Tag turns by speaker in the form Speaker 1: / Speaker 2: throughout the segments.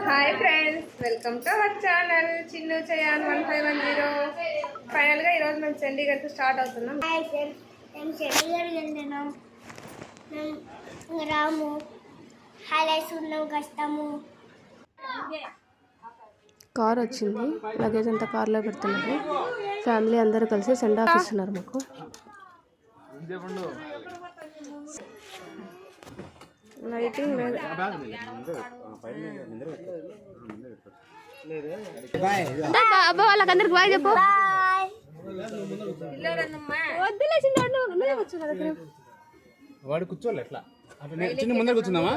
Speaker 1: Hi friends, welcome to our channel Chinnu Chayan 1510. ఫైనల్గా ఈరోజు మేము చండీగఢ్కి స్టార్ట్ అవుతున్నాం.
Speaker 2: హాయ్ ఫ్రెండ్స్, మేము చండీగఢ్ వెళ్తున్నాం. మేము రాము హైలైట్స్ ఉన్నాం, కష్టము.
Speaker 3: కార్ వచ్చింది, లగేజ్ అంతా కార్లో పెడుతున్నారు. ఫ్యామిలీ అందరూ కలిసి సెండ్ ఆఫ్ ఇస్తున్నారు మాకు.
Speaker 1: లైటింగ్ లేదు.
Speaker 3: అబ్బా వాళ్ళకందరికి బాయ్ చెప్పు.
Speaker 4: వాడు కూర్చోలే ఎట్లా చిన్న ముందర కూర్చుందామా?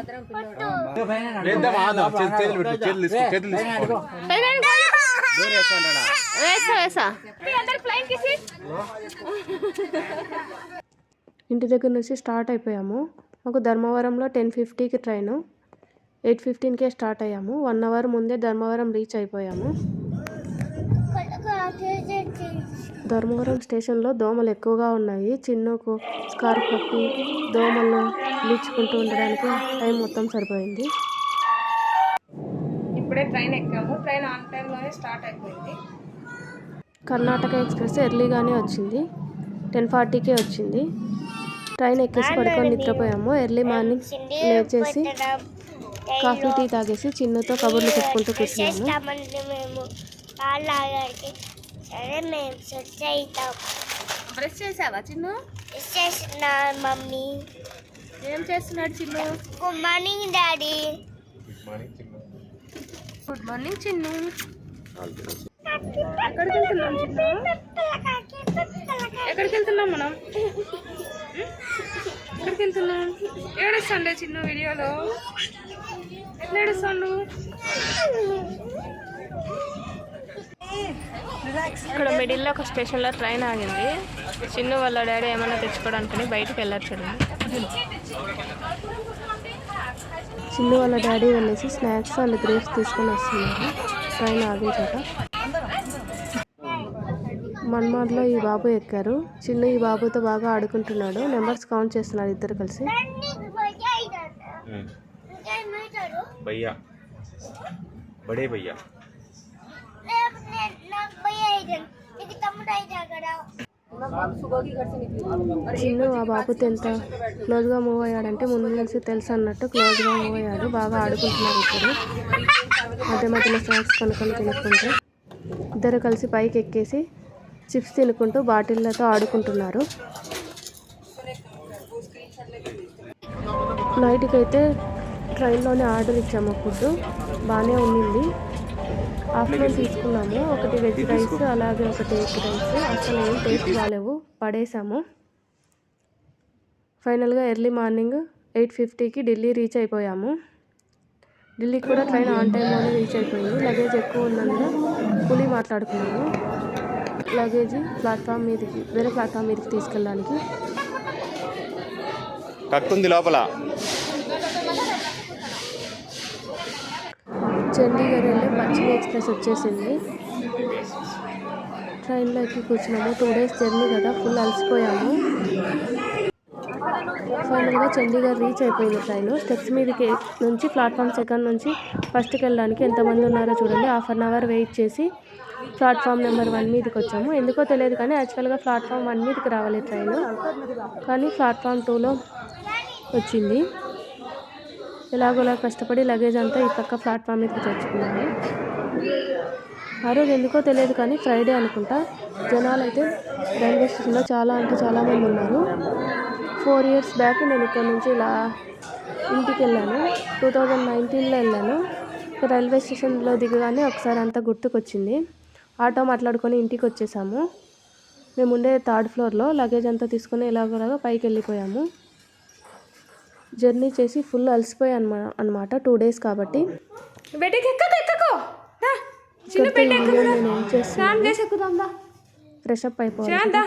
Speaker 3: ఇంటి దగ్గర నుంచి స్టార్ట్ అయిపోయాము. మాకు ధర్మవరంలో 10:50కి ట్రైను, 8:15కే స్టార్ట్ అయ్యాము. 1 అవర్ ముందే ధర్మవరం రీచ్ అయిపోయాము. ధర్మవరం స్టేషన్లో దోమలు ఎక్కువగా ఉన్నాయి. చిన్నకు స్కార్ఫ్ కప్పి దోమలను లీచుకుంటూ ఉండడానికి టైం మొత్తం సరిపోయింది.
Speaker 1: ఇప్పుడే ట్రైన్ ఎక్కాము. ట్రైన్ ఆన్ టైంలోనే స్టార్ట్ అయిపోయింది.
Speaker 3: కర్ణాటక ఎక్స్ప్రెస్ ఎర్లీగానే వచ్చింది, 10:40కే వచ్చింది. ట్రైన్ ఎక్కేసి పడుకొని నిద్రపోయాము. ఎర్లీ మార్నింగ్ లేచేసి కాఫీ టీ తాగేసి చిన్నుతో కబుర్లు చెప్పుకుంటూ కూర్చున్నాము.
Speaker 1: బ్రష్ చేసావా చిన్ను?
Speaker 2: మమ్మీ
Speaker 1: ఏం చేస్తున్నాడు Chinnu?
Speaker 2: Good morning daddy.
Speaker 1: Good morning Chinnu. ఎక్కడికి వెళ్తున్నాం చిన్ను? ఎక్కడికి వెళ్తున్నాం మనం? ఎక్కడికి వెళ్తున్నాం? ఏడుస్తాండే చిన్ను వీడియోలో. ఎట్లా ఏడుస్తాడు?
Speaker 3: ఇక్కడ మిడిల్లో ఒక స్టేషన్లో ట్రైన్ ఆగింది. చిన్ను వాళ్ళ డాడీ ఏమైనా తెచ్చుకోవడానికి బయటికి వెళ్ళారు చూడండి. చిన్ను వాళ్ళ డాడీ వెళ్ళేసి స్నాక్స్ అండ్ గ్రేప్స్ తీసుకొని వస్తున్నారు ట్రైన్ ఆగించాక. మన్మాడ్లో ఈ బాబు ఎక్కారు. చిన్ను ఈ బాబుతో బాగా ఆడుకుంటున్నాడు. నెంబర్స్ కౌంట్ చేస్తున్నారు ఇద్దరు కలిసి.
Speaker 4: భయ్యా బడే భయ్యా
Speaker 3: చిన్ను ఆ బాబుతో ఎంత క్లోజ్గా మూవ్ అయ్యాడంటే ముందు నుంచి తెలుసు అన్నట్టు క్లోజ్గా మూవ్ అయ్యాడు. బాగా ఆడుకుంటున్నారు ఇద్దరు. మధ్య మధ్యలో స్నాక్స్ కొనుక్కొని తినుకుంటూ ఇద్దరు కలిసి పైకి ఎక్కేసి చిప్స్ తినుకుంటూ బాటిళ్ళతో ఆడుకుంటున్నారు. నైట్కి అయితే ట్రైన్లోనే ఆర్డర్ ఇచ్చాము. ఫుడ్ బాగానే ఉండింది. ఆఫ్టర్నూన్ తీసుకున్నాము. ఒకటి వెజ్ రైస్, అలాగే ఒకటి ఎగ్ రైస్. అసలు ఏం టేస్ట్ బాగాలేవు, పడేసాము. ఫైనల్గా ఎర్లీ మార్నింగ్ 8:50కి ఢిల్లీ రీచ్ అయిపోయాము. ఢిల్లీకి కూడా ట్రైన్ ఆన్ టైంలోనే రీచ్ అయిపోయింది. లగేజ్ ఎక్కువ ఉన్నందున కూలీ మాట్లాడుకున్నాము. లగేజ్ ప్లాట్ఫామ్ మీదకి, వేరే ప్లాట్ఫామ్ మీదకి తీసుకెళ్ళడానికి.
Speaker 4: కక్కుంది లోపల.
Speaker 3: చండీగఢ్ వెళ్ళే పశ్చిమ ఎక్స్ప్రెస్ వచ్చేసింది. ట్రైన్లోకి కూర్చున్నాము. 2 డేస్ జర్నీ కదా, ఫుల్ అలసిపోయాము. ఫైనల్గా చండీగఢ్ రీచ్ అయిపోయింది ట్రైన్. స్టెప్స్ మీదకి నుంచి ప్లాట్ఫామ్ 2 నుంచి ఫస్ట్కి వెళ్ళడానికి ఎంతమంది ఉన్నారో చూడండి. 1/2 అవర్ వెయిట్ చేసి ప్లాట్ఫామ్ నెంబర్ 1 మీదకి వచ్చాము. ఎందుకో తెలియదు కానీ యాక్చువల్గా ప్లాట్ఫామ్ 1 మీదకి రావాలి ట్రైన్, కానీ ప్లాట్ఫామ్ 2లో వచ్చింది. ఎలాగోలా కష్టపడి లగేజ్ అంతా ఈ పక్క ప్లాట్ఫామ్ మీదకి తెచ్చుకున్నాము. ఆ రోజు ఎందుకో తెలియదు కానీ ఫ్రైడే అనుకుంటా. జనాలు అయితే రైల్వే స్టేషన్లో చాలా అంటే చాలామంది ఉన్నారు. 4 years బ్యాక్ నేను ఇక్కడ నుంచి ఇలా ఇంటికి వెళ్ళాను. 2019లో వెళ్ళాను. రైల్వే స్టేషన్లో దిగగానే ఒకసారి అంతా గుర్తుకొచ్చింది. ఆటో మాట్లాడుకొని ఇంటికి వచ్చేసాము. మేము ఉండే 3rd ఫ్లోర్లో. లగేజ్ అంతా తీసుకొని ఎలాగోలాగా పైకి వెళ్ళిపోయాము. జర్నీ చేసి ఫుల్ అలసిపోయాను అనమాట, 2 days కాబట్టి. నేను ఏం చేస్తాను, ఫ్రెష్ అప్ అయిపోవాలి.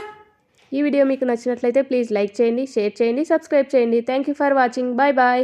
Speaker 3: ఈ వీడియో మీకు నచ్చినట్లయితే ప్లీజ్ లైక్ చేయండి, షేర్ చేయండి, సబ్స్క్రైబ్ చేయండి. Thank you for watching. Bye bye.